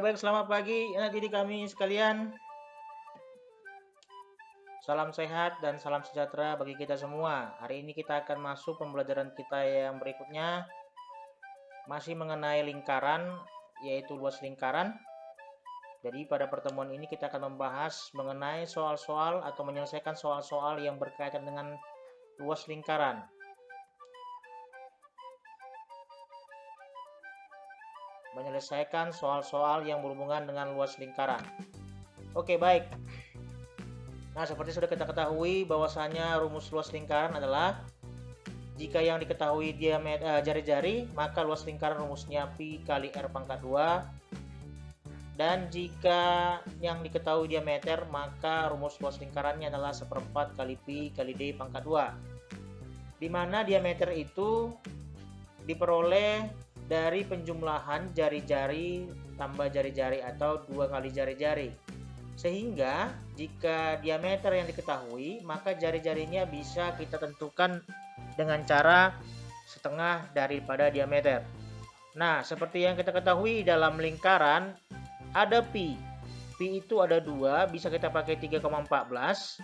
baik, selamat pagi anak didik kami sekalian. Salam sehat dan salam sejahtera bagi kita semua. Hari ini kita akan masuk pembelajaran kita yang berikutnya. Masih mengenai lingkaran, yaitu luas lingkaran. Jadi pada pertemuan ini kita akan membahas mengenai soal-soal atau menyelesaikan soal-soal yang berkaitan dengan luas lingkaran. Menyelesaikan soal-soal yang berhubungan dengan luas lingkaran. Oke, baik. Nah, seperti sudah kita ketahui bahwasanya rumus luas lingkaran adalah jika yang diketahui diameter jari-jari, maka luas lingkaran rumusnya pi kali r pangkat 2. Dan jika yang diketahui diameter, maka rumus luas lingkarannya adalah 1/4 kali pi kali d pangkat 2. Di mana diameter itu diperoleh dari penjumlahan jari-jari tambah jari-jari atau 2 kali jari-jari. Sehingga jika diameter yang diketahui, maka jari-jarinya bisa kita tentukan dengan cara setengah daripada diameter. Nah, seperti yang kita ketahui dalam lingkaran ada pi. Pi itu ada 2, bisa kita pakai 3,14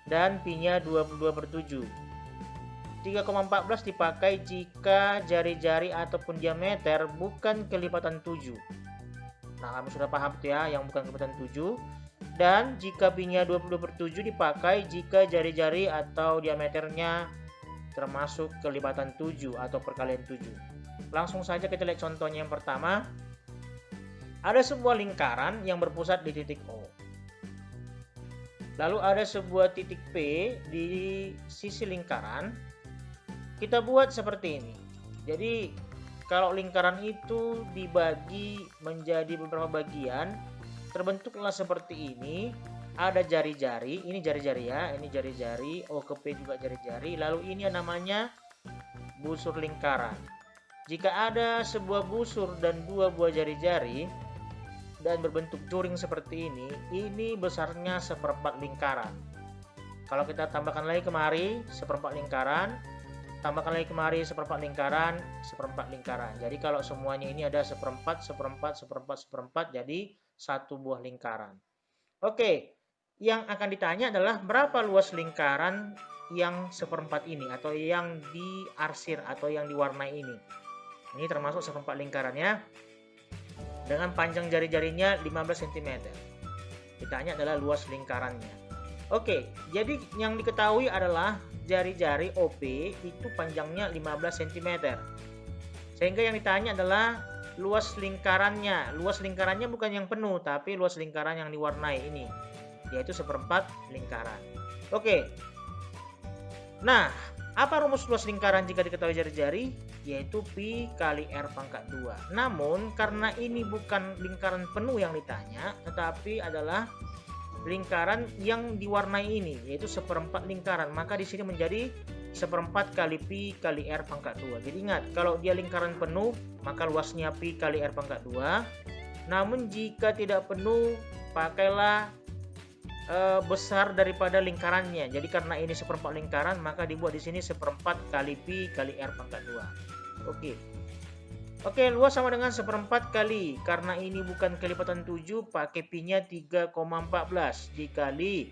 dan pi-nya 22/7. 3,14 dipakai jika jari-jari ataupun diameter bukan kelipatan 7. Nah, kamu sudah paham ya yang bukan kelipatan 7. Dan jika pi-nya 22/7 dipakai jika jari-jari atau diameternya termasuk kelipatan 7 atau perkalian 7. Langsung saja kita lihat contohnya yang pertama. Ada sebuah lingkaran yang berpusat di titik O. Lalu ada sebuah titik P di sisi lingkaran. Kita buat seperti ini. Jadi kalau lingkaran itu dibagi menjadi beberapa bagian, terbentuklah seperti ini. Ada jari-jari, ini jari-jari ya, ini jari-jari, O ke P juga jari-jari. Lalu ini namanya busur lingkaran. Jika ada sebuah busur dan 2 buah jari-jari dan berbentuk juring seperti ini besarnya 1/4 lingkaran. Kalau kita tambahkan lagi kemari 1/4 lingkaran, tambahkan lagi kemari 1/4 lingkaran, 1/4 lingkaran. Jadi kalau semuanya ini ada 1/4, 1/4, 1/4, 1/4, jadi 1 buah lingkaran. Oke, yang akan ditanya adalah berapa luas lingkaran yang 1/4 ini atau yang diarsir atau yang diwarnai ini. Ini termasuk 1/4 lingkarannya dengan panjang jari-jarinya 15 cm. Ditanya adalah luas lingkarannya. Oke, jadi yang diketahui adalah jari-jari OP itu panjangnya 15 cm. Sehingga yang ditanya adalah luas lingkarannya. Luas lingkarannya bukan yang penuh, tapi luas lingkaran yang diwarnai ini, yaitu 1/4 lingkaran. Oke. Nah, apa rumus luas lingkaran jika diketahui jari-jari? Yaitu pi kali r pangkat 2. Namun, karena ini bukan lingkaran penuh yang ditanya, tetapi adalah lingkaran yang diwarnai ini, yaitu 1/4 lingkaran, maka di sini menjadi 1/4 kali pi kali r pangkat 2. Jadi ingat, kalau dia lingkaran penuh, maka luasnya pi kali r pangkat 2. Namun jika tidak penuh, pakailah besar daripada lingkarannya. Jadi karena ini 1/4 lingkaran, maka dibuat di sini 1/4 kali pi kali r pangkat 2. Oke, luas sama dengan 1/4 kali. Karena ini bukan kelipatan 7, pakai pi-nya 3,14 dikali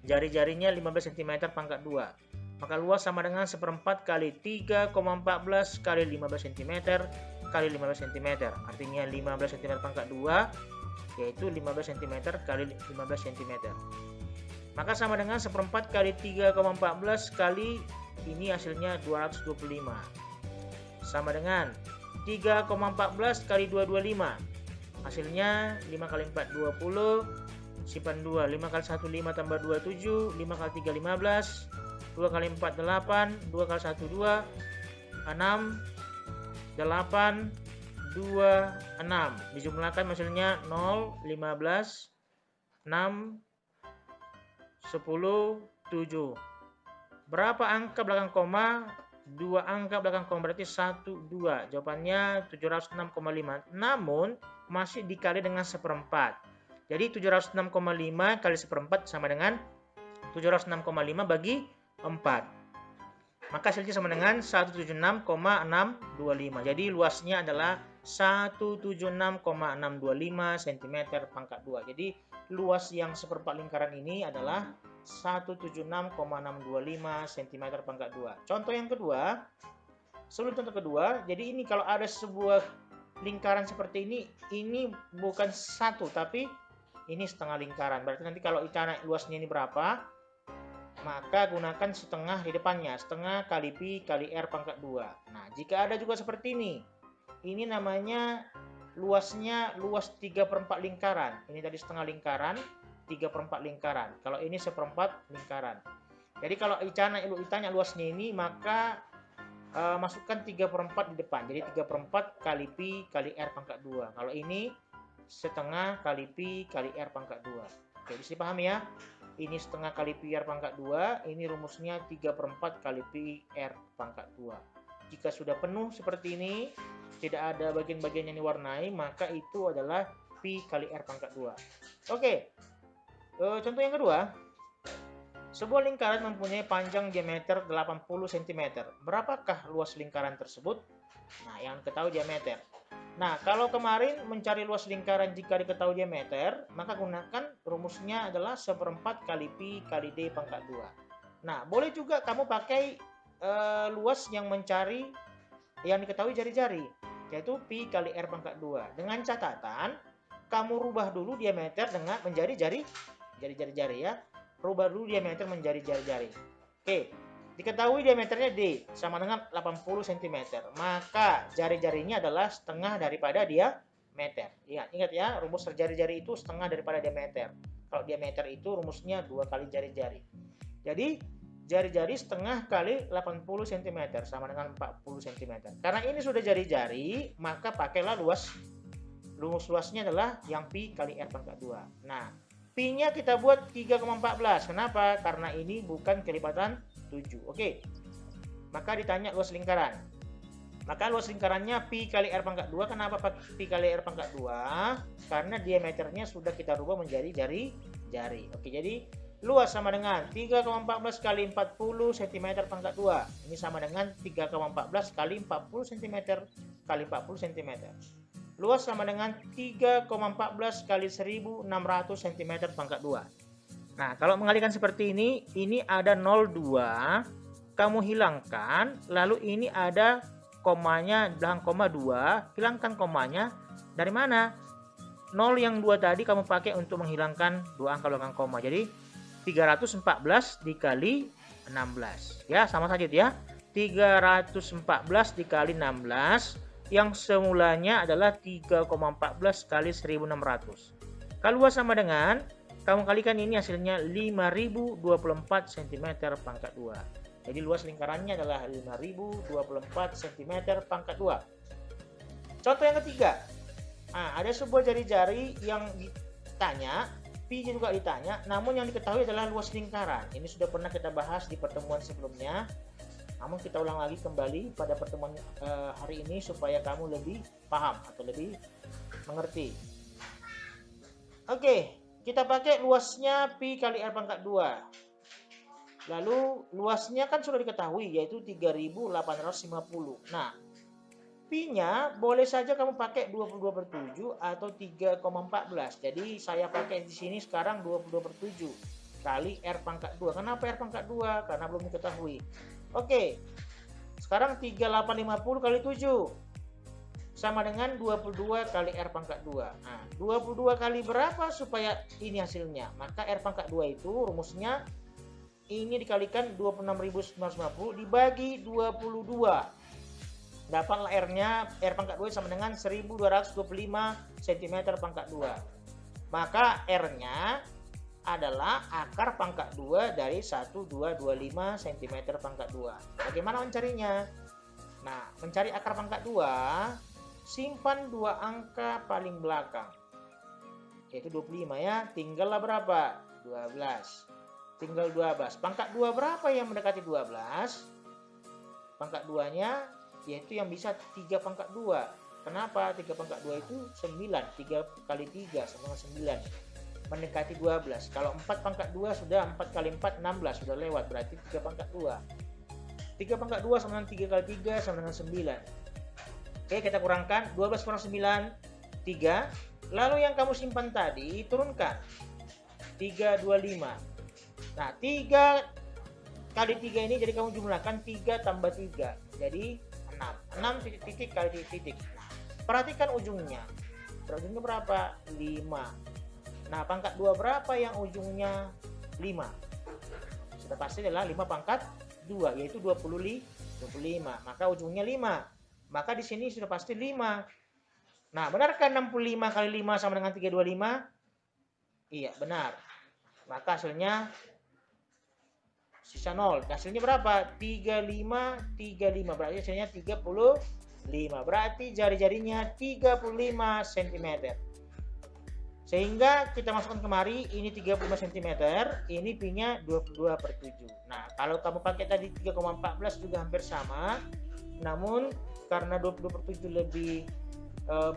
jari-jarinya 15 cm pangkat 2. Maka luas sama dengan 1/4 kali 3,14 kali 15 cm kali 15 cm. Artinya 15 cm pangkat 2, yaitu 15 cm kali 15 cm. Maka sama dengan 1/4 kali 3,14 kali ini hasilnya 225. Sama dengan 3,14 kali 225. Hasilnya 5 kali 4 20. Simpan 2. 5 kali 1 5 tambah 2 7. 5 kali 3 15. 2 kali 4 8. 2 kali 1 2. 6 8 2 6. Dijumlahkan hasilnya 0 15 6 10 7. Berapa angka belakang koma? 2 angka belakang koma, berarti 1 2. Jawabannya 706,5. Namun masih dikali dengan 1/4. Jadi 706,5 kali 1/4 sama dengan 706,5 bagi 4. Maka hasilnya sama dengan 176,625. Jadi luasnya adalah 176,625 cm pangkat 2. Jadi luas yang seperempat lingkaran ini adalah 176,625 cm pangkat 2. Contoh yang kedua, sebelum contoh kedua, jadi ini kalau ada sebuah lingkaran seperti ini bukan satu, tapi ini setengah lingkaran. Berarti nanti kalau Ica luasnya ini berapa, maka gunakan setengah di depannya. Setengah kali pi kali r pangkat 2. Nah, jika ada juga seperti ini namanya luasnya luas 3/4 lingkaran. Ini tadi setengah lingkaran, 3/4 lingkaran. Kalau ini seperempat lingkaran. Jadi kalau ditanya luasnya ini, maka masukkan 3/4 di depan. Jadi 3/4 kali pi kali r pangkat 2. Kalau ini setengah kali pi kali r pangkat 2. Oke, bisa dipahami ya? Ini setengah kali pi r pangkat 2. Ini rumusnya 3/4 kali pi r pangkat 2. Jika sudah penuh seperti ini, tidak ada bagian-bagian yang diwarnai, maka itu adalah pi kali r pangkat 2. Oke, contoh yang kedua. Sebuah lingkaran mempunyai panjang diameter 80 cm. Berapakah luas lingkaran tersebut? Nah, yang diketahui diameter. Nah, kalau kemarin mencari luas lingkaran jika diketahui diameter, maka gunakan rumusnya adalah seperempat kali pi kali d pangkat 2. Nah, boleh juga kamu pakai luas yang mencari yang diketahui jari-jari, yaitu pi kali r pangkat 2. Dengan catatan, kamu rubah dulu diameter dengan menjadi jari-jari ya. Rubah dulu diameter menjadi jari-jari. Oke, diketahui diameternya D sama dengan 80 cm. Maka jari-jarinya adalah setengah daripada diameter. Ingat ya, rumus jari-jari itu setengah daripada diameter. Kalau diameter itu rumusnya 2 kali jari-jari. Jadi jari-jari setengah kali 80 cm sama dengan 40 cm. Karena ini sudah jari-jari, maka pakailah rumus luasnya adalah yang pi kali r pangkat 2. Nah, pi-nya kita buat 3,14. Kenapa? Karena ini bukan kelipatan 7. Oke. Maka ditanya luas lingkaran. Maka luas lingkarannya pi kali r pangkat 2. Kenapa pi kali r pangkat 2? Karena diameternya sudah kita rubah menjadi jari-jari. Oke, jadi luas sama dengan 3,14 kali 40 cm pangkat 2. Ini sama dengan 3,14 kali 40 cm kali 40 cm. Luas sama dengan 3,14 kali 1600 cm pangkat 2. Nah, kalau mengalihkan seperti ini ada 0,2, kamu hilangkan, lalu ini ada komanya belakang koma 2, hilangkan komanya. Dari mana? 0 yang 2 tadi kamu pakai untuk menghilangkan 2 angka belakang koma. Jadi 314 dikali 16. Ya, sama saja ya. 314 dikali 16 yang semulanya adalah 3,14 kali 1600. Kalau luas sama dengan, kamu kalikan ini hasilnya 5024 cm pangkat 2. Jadi luas lingkarannya adalah 5024 cm pangkat 2. Contoh yang ketiga. Nah, ada sebuah jari-jari yang ditanya, pi juga ditanya, namun yang diketahui adalah luas lingkaran. Ini sudah pernah kita bahas di pertemuan sebelumnya. Namun kita ulang lagi kembali pada pertemuan hari ini supaya kamu lebih paham atau lebih mengerti. Oke, kita pakai luasnya pi kali r pangkat 2. Lalu luasnya kan sudah diketahui yaitu 3850. Nah, pi-nya boleh saja kamu pakai 22/7 atau 3,14. Jadi saya pakai di sini sekarang 22/7 kali r pangkat 2. Kenapa r pangkat 2? Karena belum diketahui. Oke, sekarang 3850 kali 7 sama dengan 22 kali r pangkat 2. Nah, 22 kali berapa supaya ini hasilnya? Maka r pangkat 2 itu rumusnya ini dikalikan 26.950 dibagi 22. Dapatlah r-nya, r pangkat 2 sama dengan 1225 cm pangkat 2. Maka r-nya adalah akar pangkat 2 dari 1225 cm pangkat 2. Bagaimana mencarinya? Nah, mencari akar pangkat 2, simpan 2 angka paling belakang. Yaitu 25 ya, tinggallah berapa? 12. Tinggal 12. Pangkat 2 berapa yang mendekati 12? Pangkat 2-nya yaitu yang bisa 3 pangkat 2. Kenapa? 3 pangkat 2 itu 9. 3 kali 3 sama dengan 9. Mendekati 12. Kalau 4 pangkat 2 sudah 4 kali 4 16 sudah lewat, berarti 3 pangkat 2. 3 pangkat 2 sama dengan 3 kali 3 sama dengan 9. Oke, kita kurangkan 12 kurang 9, 3. Lalu yang kamu simpan tadi turunkan 325. Nah, 3 kali 3 ini jadi kamu jumlahkan 3 tambah 3. Jadi 6. 6 titik-titik kali titik-titik. Perhatikan ujungnya. Ujungnya berapa? 5. Nah, pangkat 2 berapa yang ujungnya 5? Sudah pasti adalah 5 pangkat 2, yaitu 25. Maka ujungnya 5. Maka di sini sudah pasti 5. Nah, benarkah 65 kali 5 sama dengan 325? Iya, benar. Maka hasilnya sisa 0. Hasilnya berapa? 35, 35. Berarti hasilnya 35. Berarti jari-jarinya 35 cm. Sehingga kita masukkan kemari, ini 35 cm, ini pi-nya 22/7. Nah, kalau kamu pakai tadi 3,14 juga hampir sama. Namun, karena 22/7 lebih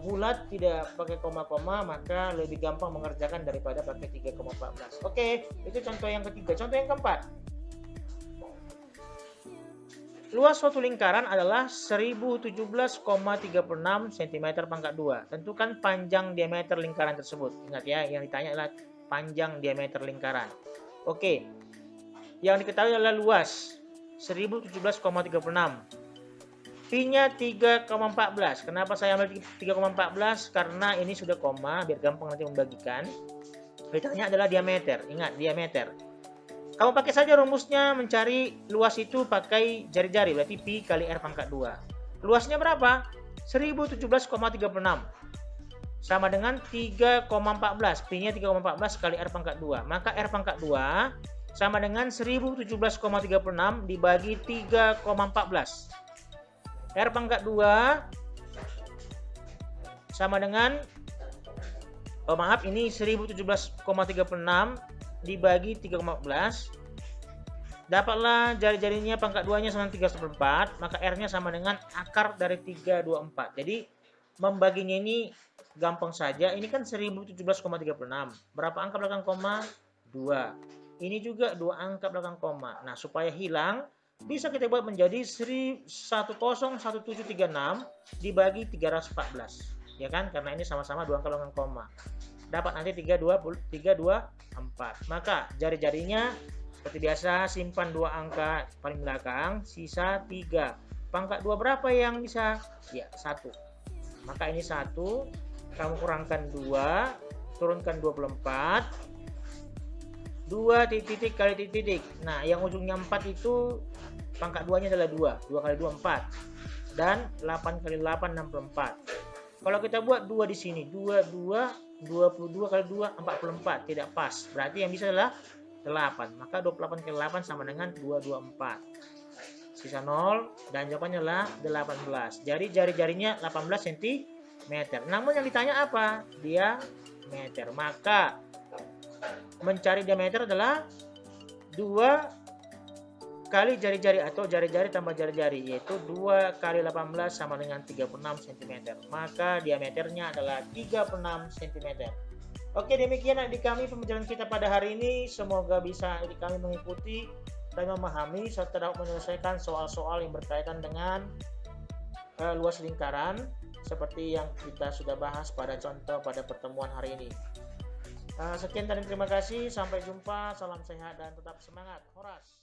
bulat, tidak pakai koma-koma, maka lebih gampang mengerjakan daripada pakai 3,14. Oke, itu contoh yang ketiga. Contoh yang keempat. Luas suatu lingkaran adalah 1017,36 cm pangkat 2. Tentukan panjang diameter lingkaran tersebut. Ingat ya, yang ditanya adalah panjang diameter lingkaran. Oke. Yang diketahui adalah luas 1017,36. Pi-nya 3,14. Kenapa saya ambil 3,14? Karena ini sudah koma, biar gampang nanti membagikan. Ditanya adalah diameter. Ingat, diameter. Kamu pakai saja rumusnya, mencari luas itu pakai jari-jari, berarti pi kali r pangkat 2. Luasnya berapa? 1017,36. Sama dengan 3,14. Pi-nya 3,14 kali r pangkat 2. Maka r pangkat 2 sama dengan 1017,36 dibagi 3,14. R pangkat 2 sama dengan, ini 1017,36 dibagi 3,14. Dapatlah jari-jarinya pangkat 2-nya sama 3/4, maka R-nya sama dengan akar dari 324. Jadi membaginya ini gampang saja. Ini kan 1017,36. Berapa angka belakang koma? 2. Ini juga 2 angka belakang koma. Nah, supaya hilang, bisa kita buat menjadi 101736 dibagi 314. Ya kan? Karena ini sama-sama 2 angka belakang koma. Dapat nanti 324. Maka jari-jarinya seperti biasa simpan 2 angka paling belakang, sisa 3. Pangkat 2 berapa yang bisa? Ya, 1. Maka ini 1, kamu kurangkan 2, turunkan 24. 2 titik kali titik. Nah, yang ujungnya 4 itu pangkat 2-nya adalah 2. 2 kali 2 4. Dan 8 kali 8 64. Kalau kita buat 2 di sini, 22 kali 2 44, tidak pas. Berarti yang bisa adalah 8. Maka 28 kali 8 sama dengan 224. Sisa 0 dan jawabannya adalah 18. Jadi jari-jarinya 18 cm. Namun yang ditanya apa? Diameter. Maka mencari diameter adalah 2 kali jari-jari atau jari-jari tambah jari-jari, yaitu 2 kali 18 sama dengan 36 cm. Maka diameternya adalah 36 cm. Oke, demikian adik kami pembelajaran kita pada hari ini. Semoga bisa adik kami mengikuti dan memahami serta dapat menyelesaikan soal-soal yang berkaitan dengan luas lingkaran seperti yang kita sudah bahas pada contoh pada pertemuan hari ini. Sekian dan terima kasih. Sampai jumpa. Salam sehat dan tetap semangat. Horas.